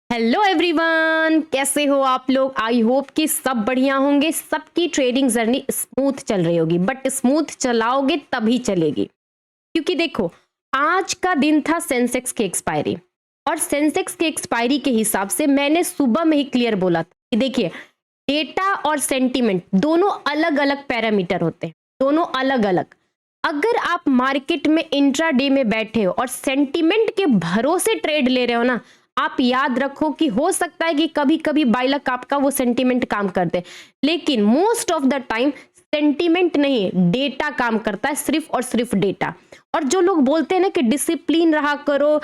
Hello everyone, कैसे हो आप लोग। आई होप कि सब बढ़िया होंगे। सबकी ट्रेडिंग जर्नी स्मूथ चल रही होगी, बट स्मूथ चलाओगे तभी चलेगी। क्योंकि देखो, आज का दिन था सेंसेक्स की एक्सपायरी, और सेंसेक्स की एक्सपायरी के हिसाब से मैंने सुबह में ही क्लियर बोला था कि देखिए, डेटा और सेंटीमेंट दोनों अलग अलग पैरामीटर होते हैं, दोनों अलग अलग। अगर आप मार्केट में इंट्राडे में बैठे हो और सेंटीमेंट के भरोसे ट्रेड ले रहे हो ना, आप याद रखो कि हो सकता है कि कभी कभी बाय लक आपका वो सेंटीमेंट काम कर दे, लेकिन most of the time sentiment नहीं, डेटा काम करता है, सिर्फ और सिर्फ डेटा। और जो लोग बोलते हैं ना कि डिसिप्लिन रहा करो,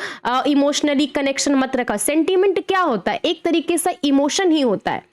इमोशनली कनेक्शन मत रखा, सेंटीमेंट क्या होता है? एक तरीके से इमोशन ही होता है,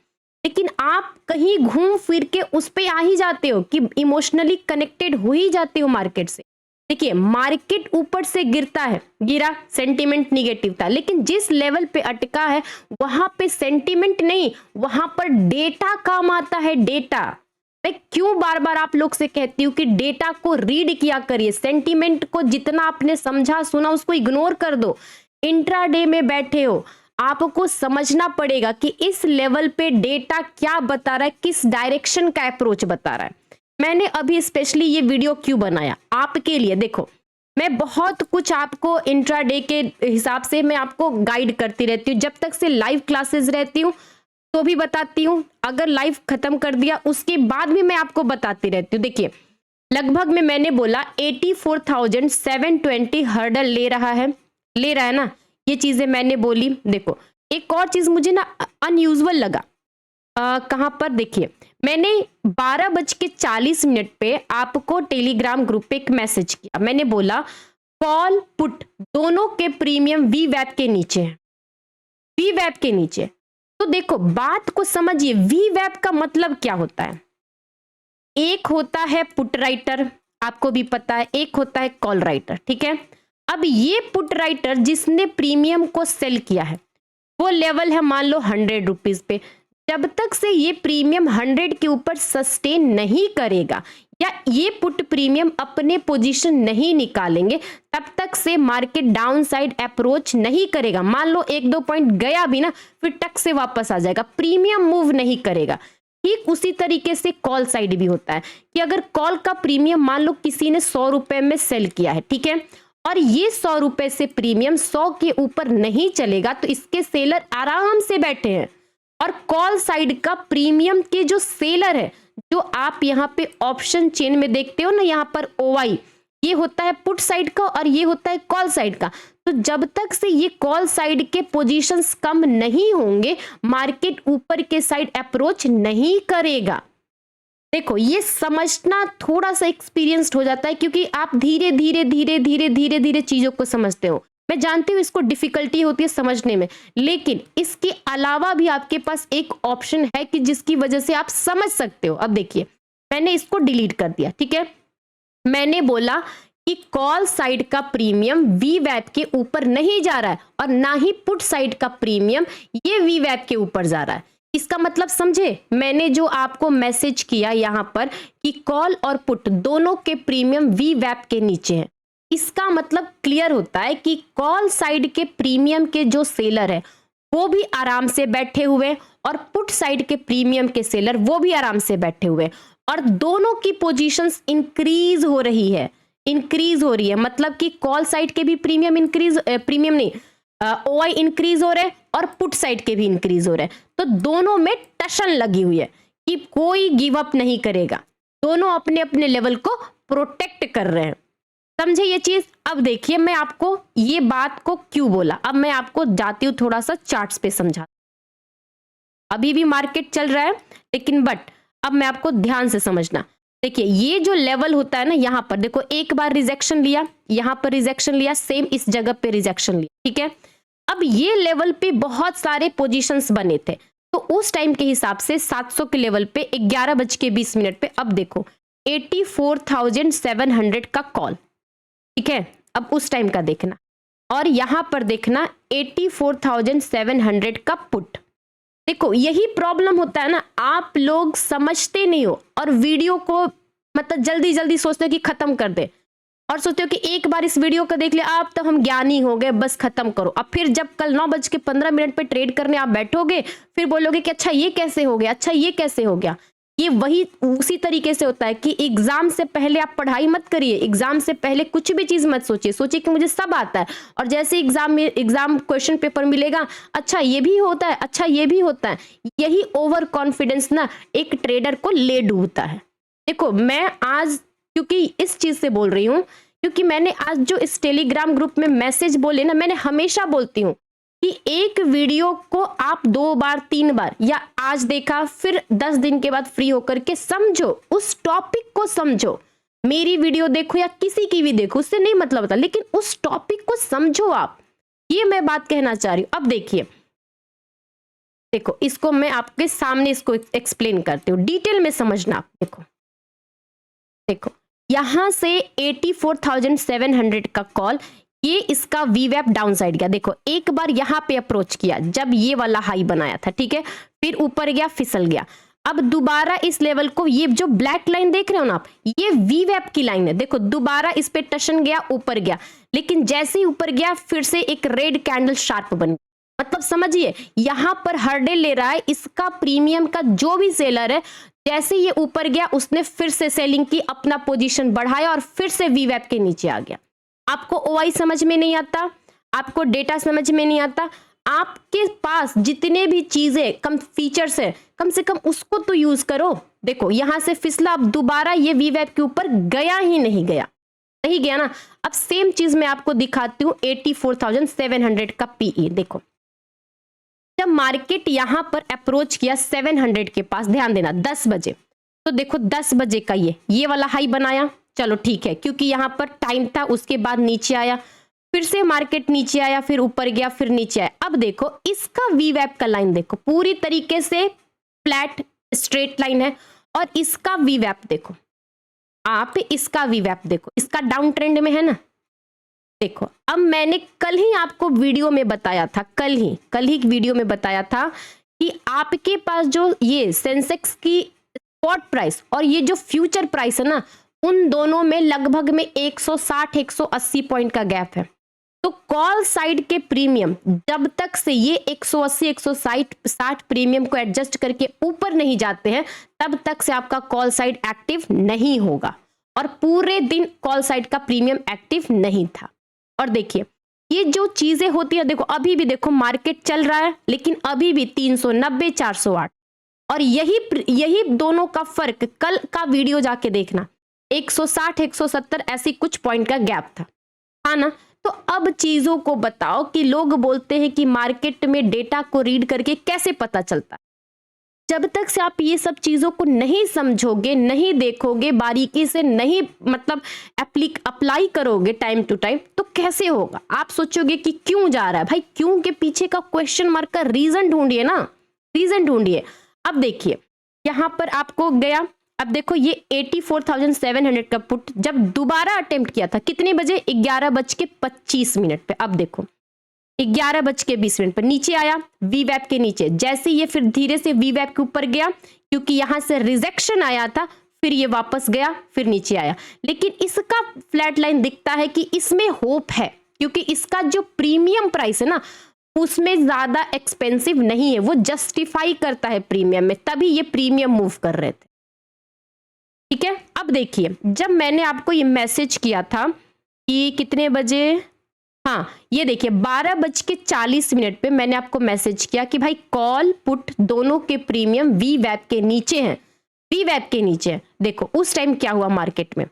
लेकिन आप कहीं घूम फिर के उस पे आ ही जाते हो कि इमोशनली कनेक्टेड हो ही जाते हो मार्केट से। देखिए, मार्केट ऊपर से गिरता है, गिरा, सेंटीमेंट निगेटिव था, लेकिन जिस लेवल पे अटका है वहां पे सेंटीमेंट नहीं, वहां पर डेटा काम आता है। डेटा, मैं क्यों बार बार आप लोग से कहती हूँ कि डेटा को रीड किया करिए। सेंटीमेंट को जितना आपने समझा सुना उसको इग्नोर कर दो। इंट्राडे में बैठे हो, आपको समझना पड़ेगा कि इस लेवल पे डेटा क्या बता रहा है, किस डायरेक्शन का अप्रोच बता रहा है। मैंने अभी स्पेशली ये वीडियो क्यों बनाया आपके लिए। देखो, मैं बहुत कुछ आपको इंट्राडे के हिसाब से मैं आपको गाइड करती रहती हूँ। जब तक से लाइव क्लासेस रहती हूँ तो भी बताती हूँ, अगर लाइव खत्म कर दिया उसके बाद भी मैं आपको बताती रहती हूँ। देखिए, लगभग में मैंने बोला 84,720 हर्डल ले रहा है ना, ये चीजें मैंने बोली। देखो, एक और चीज मुझे ना अनयूजुअल लगा, कहां पर, देखिए, मैंने 12:40 पे आपको टेलीग्राम ग्रुप पे एक मैसेज किया। मैंने बोला कॉल पुट दोनों के प्रीमियम वी वैप के नीचे है, वी वैप के नीचे। तो देखो, बात को समझिए, वी वैप का मतलब क्या होता है। एक होता है पुट राइटर, आपको भी पता है, एक होता है कॉल राइटर, ठीक है। अब ये पुट राइटर जिसने प्रीमियम को सेल किया है, वो लेवल है मान लो 100 रुपीज पे। जब तक से ये प्रीमियम 100 के ऊपर सस्टेन नहीं करेगा या ये पुट प्रीमियम अपने पोजीशन नहीं निकालेंगे, तब तक से मार्केट डाउन साइड अप्रोच नहीं करेगा। मान लो 1-2 पॉइंट गया भी ना, फिर टक से वापस आ जाएगा, प्रीमियम मूव नहीं करेगा। ठीक उसी तरीके से कॉल साइड भी होता है कि अगर कॉल का प्रीमियम मान लो किसी ने 100 रुपए में सेल किया है, ठीक है, और ये 100 रुपए से प्रीमियम 100 के ऊपर नहीं चलेगा, तो इसके सेलर आराम से बैठे हैं। और कॉल साइड का प्रीमियम के जो सेलर है, जो आप यहाँ पे ऑप्शन चेन में देखते हो ना, यहाँ पर OI, ये होता है पुट साइड का और ये होता है कॉल साइड का। तो जब तक से ये कॉल साइड के पोजीशंस कम नहीं होंगे, मार्केट ऊपर के साइड अप्रोच नहीं करेगा। देखो, ये समझना थोड़ा सा एक्सपीरियंस्ड हो जाता है, क्योंकि आप धीरे धीरे धीरे धीरे धीरे धीरे चीजों को समझते हो। मैं जानती हूँ इसको डिफिकल्टी होती है समझने में, लेकिन इसके अलावा भी आपके पास एक ऑप्शन है कि जिसकी वजह से आप समझ सकते हो। अब देखिए, मैंने इसको डिलीट कर दिया, ठीक है। मैंने बोला कि कॉल साइड का प्रीमियम वी वैप के ऊपर नहीं जा रहा है और ना ही पुट साइड का प्रीमियम ये वी वैप के ऊपर जा रहा है। इसका मतलब समझे, मैंने जो आपको मैसेज किया यहां पर कि कॉल और पुट दोनों के प्रीमियम वी वैप के नीचे है, इसका मतलब क्लियर होता है कि कॉल साइड के प्रीमियम के जो सेलर है वो भी आराम से बैठे हुए, और पुट साइड के प्रीमियम के सेलर वो भी आराम से बैठे हुए, और दोनों की पोजीशंस इंक्रीज हो रही है, इंक्रीज हो रही है। मतलब कि कॉल साइड के भी प्रीमियम इंक्रीज, प्रीमियम नहीं, OI इंक्रीज हो रहे हैं और पुट साइड के भी इंक्रीज हो रहे हैं। तो दोनों में टशन लगी हुई है कि कोई गिव अप नहीं करेगा, दोनों अपने अपने लेवल को प्रोटेक्ट कर रहे हैं। समझे ये चीज। अब देखिए, मैं आपको ये बात को क्यों बोला, अब मैं आपको जाती हूँ थोड़ा सा चार्ट्स पे समझा। अभी भी मार्केट चल रहा है, लेकिन बट अब मैं आपको ध्यान से समझना। देखिए, ये जो लेवल होता है ना, यहां पर देखो, एक बार रिजेक्शन लिया, यहां पर रिजेक्शन लिया, सेम इस जगह पे रिजेक्शन लिया, ठीक है। अब ये लेवल पे बहुत सारे पोजीशंस बने थे, तो उस टाइम के हिसाब से 700 के लेवल पे 11:20 पे, अब देखो 84,700 का कॉल, ठीक है। अब उस टाइम का देखना, और यहां पर देखना 84,700 का पुट। देखो, यही प्रॉब्लम होता है ना, आप लोग समझते नहीं हो और वीडियो को मतलब जल्दी जल्दी सोचते हो कि खत्म कर दे, और सोचते हो कि एक बार इस वीडियो को देख लिया आप तो हम ज्ञानी हो गए, बस खत्म करो। अब फिर जब कल 9:15 पे ट्रेड करने आप बैठोगे फिर बोलोगे कि अच्छा ये कैसे हो गया, अच्छा ये कैसे हो गया। ये वही उसी तरीके से होता है कि एग्जाम से पहले आप पढ़ाई मत करिए, एग्जाम से पहले कुछ भी चीज मत सोचिए, सोचिए कि मुझे सब आता है, और जैसे एग्जाम क्वेश्चन पेपर मिलेगा अच्छा ये भी होता है, अच्छा ये भी होता है। यही ओवर कॉन्फिडेंस ना एक ट्रेडर को ले डूबता है। देखो मैं आज क्योंकि इस चीज से बोल रही हूँ, क्योंकि मैंने आज जो इस टेलीग्राम ग्रुप में मैसेज बोले ना, मैंने हमेशा बोलती हूँ कि एक वीडियो को आप 2 बार 3 बार या आज देखा फिर 10 दिन के बाद फ्री होकर के समझो, उस टॉपिक को समझो। मेरी वीडियो देखो या किसी की भी देखो, उससे नहीं मतलब होता, लेकिन उस टॉपिक को समझो आप। ये मैं बात कहना चाह रही हूं। अब देखिए, देखो इसको मैं आपके सामने इसको एक्सप्लेन करती हूँ, डिटेल में समझना आप। देखो देखो यहां से 84,700 का कॉल, ये इसका वीवैप डाउन साइड गया। देखो एक बार यहां पे अप्रोच किया जब ये वाला हाई बनाया था, ठीक है, फिर ऊपर गया फिसल गया। अब दोबारा इस लेवल को, ये जो ब्लैक लाइन देख रहे हो ना आप, ये वीवैप की लाइन है। देखो दोबारा इस पे टशन गया, ऊपर गया, लेकिन जैसे ही ऊपर गया फिर से एक रेड कैंडल शार्प बन गया। मतलब समझिए यहां पर हर्डल ले रहा है इसका प्रीमियम का जो भी सेलर है। जैसे ये ऊपर गया उसने फिर से सेलिंग की, अपना पोजीशन बढ़ाया और फिर से वीवैप के नीचे आ गया। आपको ओआई समझ में नहीं आता, आपको डेटा समझ में नहीं आता, आपके पास जितने भी चीजें कम फीचर्स है कम से कम उसको तो यूज करो। देखो यहां से फिसला, अब दोबारा ये वीवैप के ऊपर गया ही नहीं गया, नहीं गया ना। अब सेम चीज मैं आपको दिखाती हूं 84,700 का पीई। देखो जब मार्केट यहां पर अप्रोच किया 700 के पास, ध्यान देना 10 बजे, तो देखो 10 बजे का ये वाला हाई बनाया, चलो ठीक है, क्योंकि यहां पर टाइम था। उसके बाद नीचे आया, फिर से मार्केट नीचे आया, फिर ऊपर गया, फिर नीचे आया। अब देखो इसका वीवैप का लाइन देखो, पूरी तरीके से फ्लैट स्ट्रेट लाइन है, और इसका वीवैप देखो, आप इसका वीवैप देखो, इसका डाउन ट्रेंड में है ना। देखो अब मैंने कल ही आपको वीडियो में बताया था, कल ही वीडियो में बताया था कि आपके पास जो ये सेंसेक्स की स्पॉट प्राइस और ये जो फ्यूचर प्राइस है ना, उन दोनों में लगभग में 160-180 पॉइंट का गैप है। तो कॉल साइड के प्रीमियम जब तक से ये 180-160 प्रीमियम को एडजस्ट करके ऊपर नहीं जाते हैं, तब तक से आपका कॉल साइड एक्टिव नहीं होगा। और पूरे दिन कॉल साइड का प्रीमियम एक्टिव नहीं था। और देखिए ये जो चीजें होती है, देखो अभी भी देखो मार्केट चल रहा है, लेकिन अभी भी 390 408, और यही दोनों का फर्क कल का वीडियो जाके देखना, 160 170 ऐसी कुछ पॉइंट का गैप था, हाँ ना। तो अब चीजों को बताओ कि लोग बोलते हैं कि मार्केट में डेटा को रीड करके कैसे पता चलता है। जब तक से आप ये सब चीजों को नहीं समझोगे, नहीं देखोगे, बारीकी से नहीं मतलब अप्लाई करोगे टाइम टू टाइम, तो कैसे होगा। आप सोचोगे कि क्यों जा रहा है भाई, क्यों के पीछे का क्वेश्चन मार्क का रीजन ढूंढिए ना, रीजन ढूंढिए। अब देखिए यहां पर आपको गया, अब देखो ये 84,700 का पुट जब दोबारा अटेम्प्ट किया था कितने बजे, 11:25 पे। अब देखो 11:20 पर नीचे आया वीवैप के नीचे, जैसे ये फिर धीरे से वीवैप के ऊपर गया, क्योंकि यहां से रिजेक्शन आया था, फिर ये वापस गया, फिर नीचे आया। लेकिन इसका फ्लैट लाइन दिखता है कि इसमें होप है, क्योंकि इसका जो प्रीमियम प्राइस है ना उसमें ज्यादा एक्सपेंसिव नहीं है, वो जस्टिफाई करता है प्रीमियम में, तभी ये प्रीमियम मूव कर रहे थे, ठीक है। अब देखिए जब मैंने आपको ये मैसेज किया था कि कितने बजे, हाँ ये देखिए 12:40 पे मैंने आपको मैसेज किया कि भाई कॉल पुट दोनों के प्रीमियम वीवैप के नीचे हैं, वीवैप के नीचे। देखो उस टाइम क्या हुआ मार्केट में,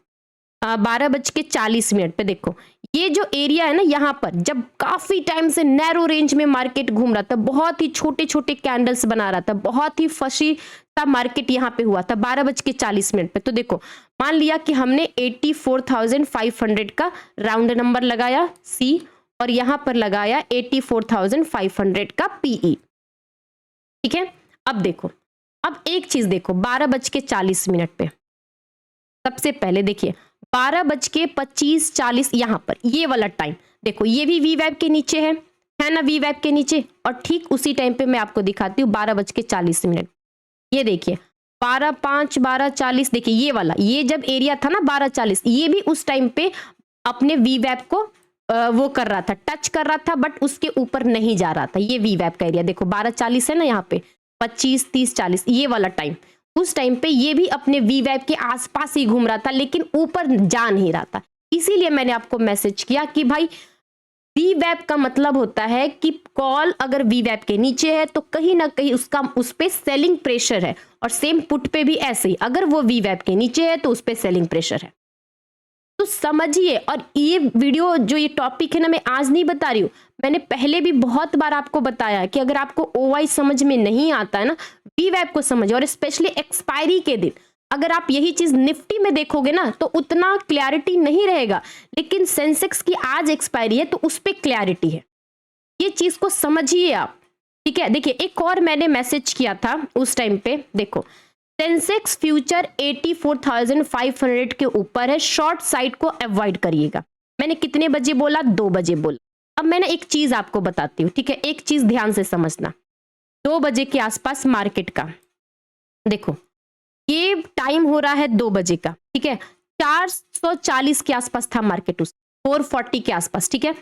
12:40 पे देखो ये जो एरिया है ना, यहाँ पर जब काफी टाइम से नैरो रेंज में मार्केट घूम रहा था, बहुत ही छोटे छोटे कैंडल्स बना रहा था, बहुत ही फंसी सा मार्केट यहाँ पे हुआ था 12:40 पे। तो देखो मान लिया कि हमने 84,500 का राउंड नंबर लगाया सी, और यहाँ पर लगाया 84,500 का पीई, ठीक है। अब देखो अब एक चीज देखो 12:40 पे, सबसे पहले देखिए 12:25-40 यहां पर ये वाला टाइम देखो, ये भी वीवैप के नीचे है ना, वीवैप के नीचे। और ठीक उसी टाइम पे मैं आपको दिखाती हूँ 12:40, ये देखिए 12:05 12:40, देखिए ये वाला, ये जब एरिया था ना 12:40, ये भी उस टाइम पे अपने वीवैप को वो कर रहा था, टच कर रहा था, बट उसके ऊपर नहीं जा रहा था। ये वीवैप का एरिया देखो 12:40 है ना, यहाँ पे 25, 30, 40 ये वाला टाइम, उस टाइम पे ये भी अपने वीवैप के आसपास ही घूम रहा था, लेकिन ऊपर जा नहीं रहा था। इसीलिए मैंने आपको मैसेज किया कि भाई वीवैप का मतलब होता है कि कॉल अगर वीवैप के नीचे है तो कहीं ना कहीं उसका उस पे सेलिंग प्रेशर है, और सेम पुट पे भी ऐसे ही, अगर वो वीवैप के नीचे है तो उस पे सेलिंग प्रेशर है। तो समझिए। और ये वीडियो जो ये टॉपिक है ना, मैं आज नहीं बता रही हूँ, मैंने पहले भी बहुत बार आपको बताया कि अगर आपको ओवाई समझ में नहीं आता है ना, वीवैप को समझिए। और स्पेशली एक्सपायरी के दिन अगर आप यही चीज निफ्टी में देखोगे ना तो उतना क्लैरिटी नहीं रहेगा, लेकिन सेंसेक्स की आज एक्सपायरी है तो उस पर क्लैरिटी है। ये चीज को समझिए आप, ठीक है। देखिए एक और मैंने मैसेज किया था उस टाइम पे, देखो सेंसेक्स फ्यूचर 84,500 के ऊपर है, शॉर्ट साइड को अवॉइड करिएगा। मैंने कितने बजे बोला? 2 बजे बोला। अब मैंने एक चीज आपको बताती हूँ, ठीक है, एक चीज ध्यान से समझना। 2 बजे के आसपास मार्केट का देखो, ये टाइम हो रहा है 2 बजे का, ठीक है, 440 के आसपास था मार्केट, उस 440 के आसपास, ठीक है।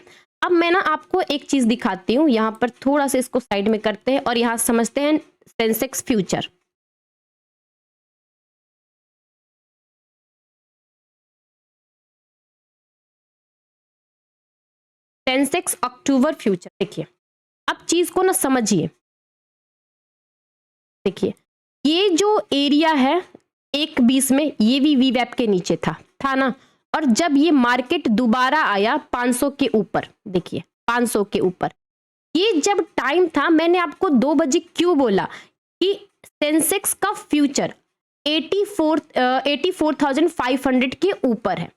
अब मैं ना आपको एक चीज दिखाती हूँ, यहां पर थोड़ा सा इसको साइड में करते हैं और यहां समझते हैं सेंसेक्स फ्यूचर। सेंसेक्स अक्टूबर फ्यूचर देखिए, अब चीज को ना समझिए। देखिए ये जो एरिया है 1:20 में, ये भी वीवैप के नीचे था ना, और जब ये मार्केट दोबारा आया 500 के ऊपर, देखिए 500 के ऊपर, ये जब टाइम था, मैंने आपको 2 बजे क्यों बोला कि सेंसेक्स का फ्यूचर 84,500 के ऊपर है।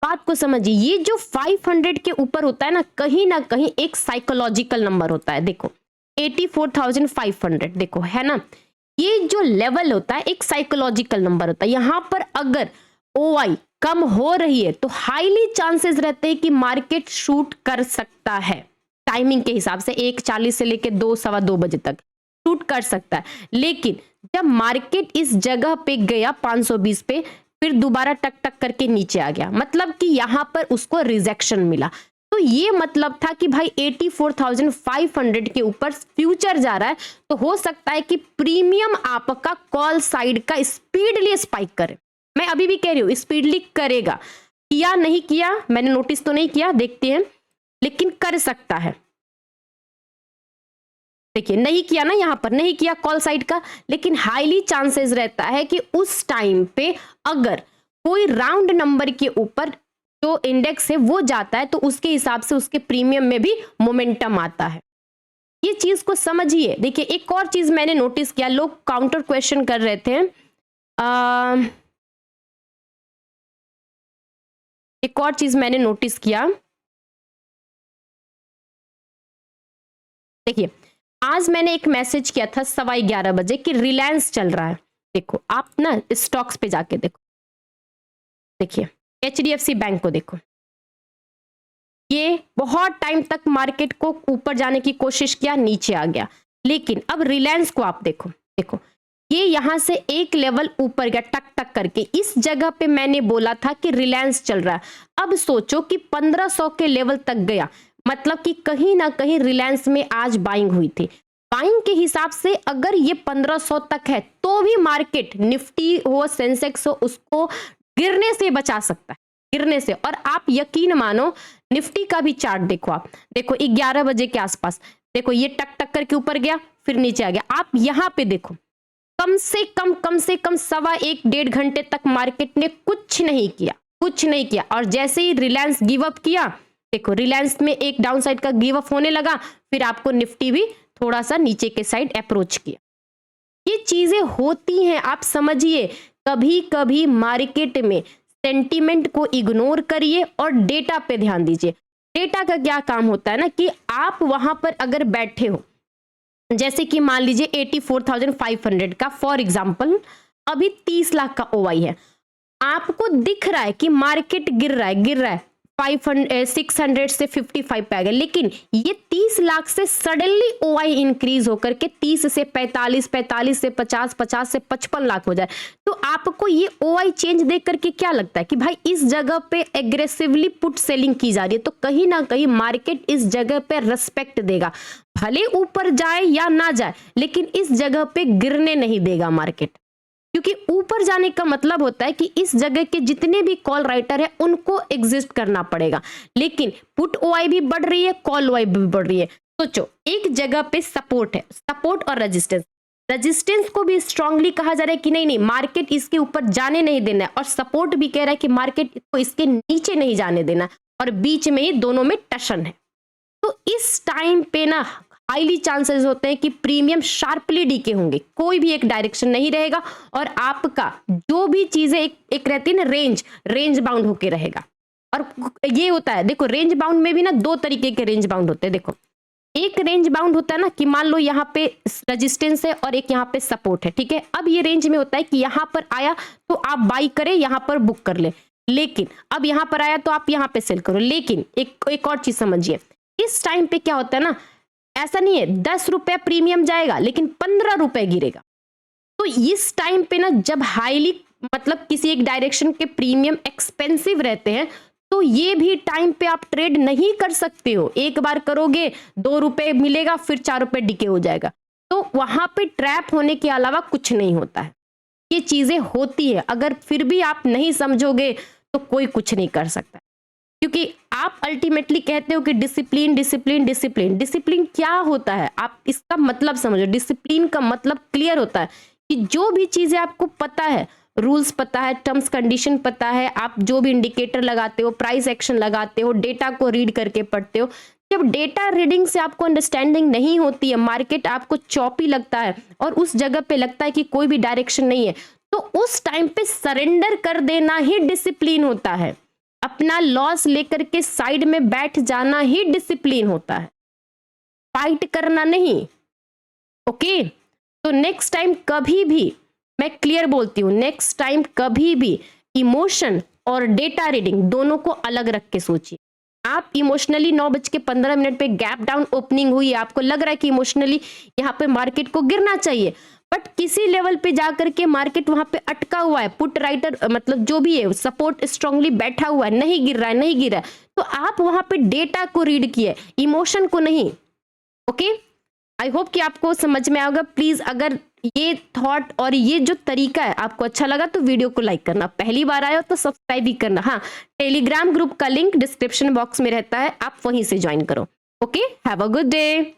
बात को समझिए, ये जो 500 के ऊपर होता है ना कहीं एक साइकोलॉजिकल नंबर होता है। देखो 84,500 देखो है ना, ये जो लेवल होता है एक साइकोलॉजिकल नंबर होता है। यहां पर अगर ओआई कम हो रही है तो हाईली चांसेस रहते हैं कि मार्केट शूट कर सकता है। टाइमिंग के हिसाब से 1:40 से लेकर 2, सवा 2 बजे तक शूट कर सकता है, लेकिन जब मार्केट इस जगह पे गया 520 पे, फिर दोबारा टक टक करके नीचे आ गया, मतलब कि यहां पर उसको रिजेक्शन मिला। तो ये मतलब था कि भाई 84,500 के ऊपर फ्यूचर जा रहा है, तो हो सकता है कि प्रीमियम आपका कॉल साइड का स्पीडली स्पाइक करे। मैं अभी भी कह रही हूं स्पीडली करेगा, किया नहीं किया मैंने नोटिस तो नहीं किया, देखते हैं, लेकिन कर सकता है। देखिए नहीं किया ना, यहां पर नहीं किया कॉल साइड का, लेकिन हाईली चांसेस रहता है कि उस टाइम पे अगर कोई राउंड नंबर के ऊपर जो इंडेक्स है वो जाता है तो उसके हिसाब से उसके प्रीमियम में भी मोमेंटम आता है। ये चीज को समझिए। देखिए एक और चीज मैंने नोटिस किया, लोग काउंटर क्वेश्चन कर रहे थे, एक और चीज मैंने नोटिस किया, देखिए आज मैंने एक मैसेज किया था 11:15 बजे कि रिलायंस चल रहा है। देखो आप ना स्टॉक्स पे जाके देखो, देखिए HDFC बैंक को देखो, ये बहुत टाइम तक मार्केट को ऊपर जाने की कोशिश किया, नीचे आ गया, लेकिन अब रिलायंस को आप देखो, देखो ये यहां से एक लेवल ऊपर गया टक टक करके, इस जगह पे मैंने बोला था कि रिलायंस चल रहा है। अब सोचो कि 1500 के लेवल तक गया, मतलब कि कहीं ना कहीं रिलायंस में आज बाइंग हुई थी। बाइंग के हिसाब से अगर ये 1500 तक है तो भी मार्केट निफ्टी हो सेंसेक्स हो उसको गिरने से बचा सकता है, गिरने से। और आप यकीन मानो निफ्टी का भी चार्ट देखो, आप देखो 11 बजे के आसपास, देखो ये टक टक करके ऊपर गया फिर नीचे आ गया। आप यहां पे देखो कम से कम 1.25-1.5 घंटे तक मार्केट ने कुछ नहीं किया, कुछ नहीं किया। और जैसे ही रिलायंस गिव अप किया, देखो रिलायंस में एक डाउन साइड का गिव अप होने लगा, फिर आपको निफ्टी भी थोड़ा सा नीचे के साइड अप्रोच किया। ये चीजें होती हैं, आप समझिए। कभी कभी मार्केट में सेंटीमेंट को इग्नोर करिए और डेटा पे ध्यान दीजिए। डेटा का क्या काम होता है ना कि आप वहां पर अगर बैठे हो, जैसे कि मान लीजिए 84,500 का फॉर एग्जांपल अभी 30 लाख का ओवाई है, आपको दिख रहा है कि मार्केट गिर रहा है, 500 600 से 55 पे आ गया, लेकिन ये 30 लाख से सडनली ओआई इंक्रीज होकर के 30 से 45, 45 से 50, 50 से 55 लाख हो जाए, तो आपको ये ओआई चेंज देख करके क्या लगता है कि भाई इस जगह पे एग्रेसिवली पुट सेलिंग की जा रही है, तो कहीं ना कहीं मार्केट इस जगह पे रेस्पेक्ट देगा, भले ऊपर जाए या ना जाए, लेकिन इस जगह पे गिरने नहीं देगा मार्केट, क्योंकि ऊपर जाने का मतलब होता है कि इस जगह के जितने भी कॉल राइटर है उनको एग्जिस्ट करना पड़ेगा, लेकिन पुट ओआई भी बढ़ रही है, कॉल ओआई भी बढ़ रही है। सोचो एक जगह पे सपोर्ट है, सपोर्ट और रेजिस्टेंस, रेजिस्टेंस को भी स्ट्रांगली कहा जा रहा है कि नहीं नहीं मार्केट इसके ऊपर जाने नहीं देना है, और सपोर्ट भी कह रहा है कि मार्केट को इसके नीचे नहीं जाने देना, और बीच में ही दोनों में टशन है। तो इस टाइम पे ना हाईली चांसेस होते हैं कि प्रीमियम शार्पली डीके होंगे, कोई भी एक डायरेक्शन नहीं रहेगा, और आपका जो भी चीजें एक रहती है ना रेंज बाउंड होके रहेगा। और ये होता है देखो रेंज बाउंड में भी ना दो तरीके के रेंज बाउंड होते हैं। देखो एक रेंज बाउंड होता है ना कि मान लो यहाँ पे रेजिस्टेंस है और एक यहाँ पे सपोर्ट है, ठीक है, अब ये रेंज में होता है कि यहाँ पर आया तो आप बाई करें, यहाँ पर बुक कर ले, लेकिन अब यहाँ पर आया तो आप यहाँ पे सेल करो। लेकिन एक और चीज समझिए, इस टाइम पे क्या होता है ना, ऐसा नहीं है 10 रुपए प्रीमियम जाएगा लेकिन 15 रुपए गिरेगा। तो इस टाइम पे ना जब हाईली मतलब किसी एक डायरेक्शन के प्रीमियम एक्सपेंसिव रहते हैं, तो ये भी टाइम पे आप ट्रेड नहीं कर सकते हो, एक बार करोगे 2 रुपए मिलेगा फिर 4 रुपए डिके हो जाएगा, तो वहां पे ट्रैप होने के अलावा कुछ नहीं होता है। ये चीजें होती है, अगर फिर भी आप नहीं समझोगे तो कोई कुछ नहीं कर सकता, क्योंकि आप अल्टीमेटली कहते हो कि डिसिप्लिन डिसिप्लिन डिसिप्लिन, डिसिप्लिन क्या होता है आप इसका मतलब समझो। डिसिप्लिन का मतलब क्लियर होता है कि जो भी चीजें आपको पता है, रूल्स पता है, टर्म्स कंडीशन पता है, आप जो भी इंडिकेटर लगाते हो, प्राइस एक्शन लगाते हो, डेटा को रीड करके पढ़ते हो, जब डेटा रीडिंग से आपको अंडरस्टैंडिंग नहीं होती है, मार्केट आपको चौपी लगता है और उस जगह पे लगता है कि कोई भी डायरेक्शन नहीं है, तो उस टाइम पे सरेंडर कर देना ही डिसिप्लिन होता है। अपना लॉस लेकर के साइड में बैठ जाना ही डिसिप्लिन होता है, फाइट करना नहीं। ओके, तो नेक्स्ट टाइम कभी भी, मैं क्लियर बोलती हूं, नेक्स्ट टाइम कभी भी इमोशन और डेटा रीडिंग दोनों को अलग रख के सोचिए। आप इमोशनली 9:15 पे गैप डाउन ओपनिंग हुई, आपको लग रहा है कि इमोशनली यहाँ पे मार्केट को गिरना चाहिए, बट किसी लेवल पे जाकर के मार्केट वहां पे अटका हुआ है, पुट राइटर मतलब जो भी है सपोर्ट स्ट्रांगली बैठा हुआ है, नहीं गिर रहा है, नहीं गिर रहा है, तो आप वहां पे डेटा को रीड किए, इमोशन को नहीं। ओके, आई होप कि आपको समझ में आएगा। प्लीज अगर ये थॉट और ये जो तरीका है आपको अच्छा लगा तो वीडियो को लाइक करना, पहली बार आए हो तो सब्सक्राइब भी करना। हाँ, टेलीग्राम ग्रुप का लिंक डिस्क्रिप्शन बॉक्स में रहता है, आप वहीं से ज्वाइन करो। Okay, have a good day.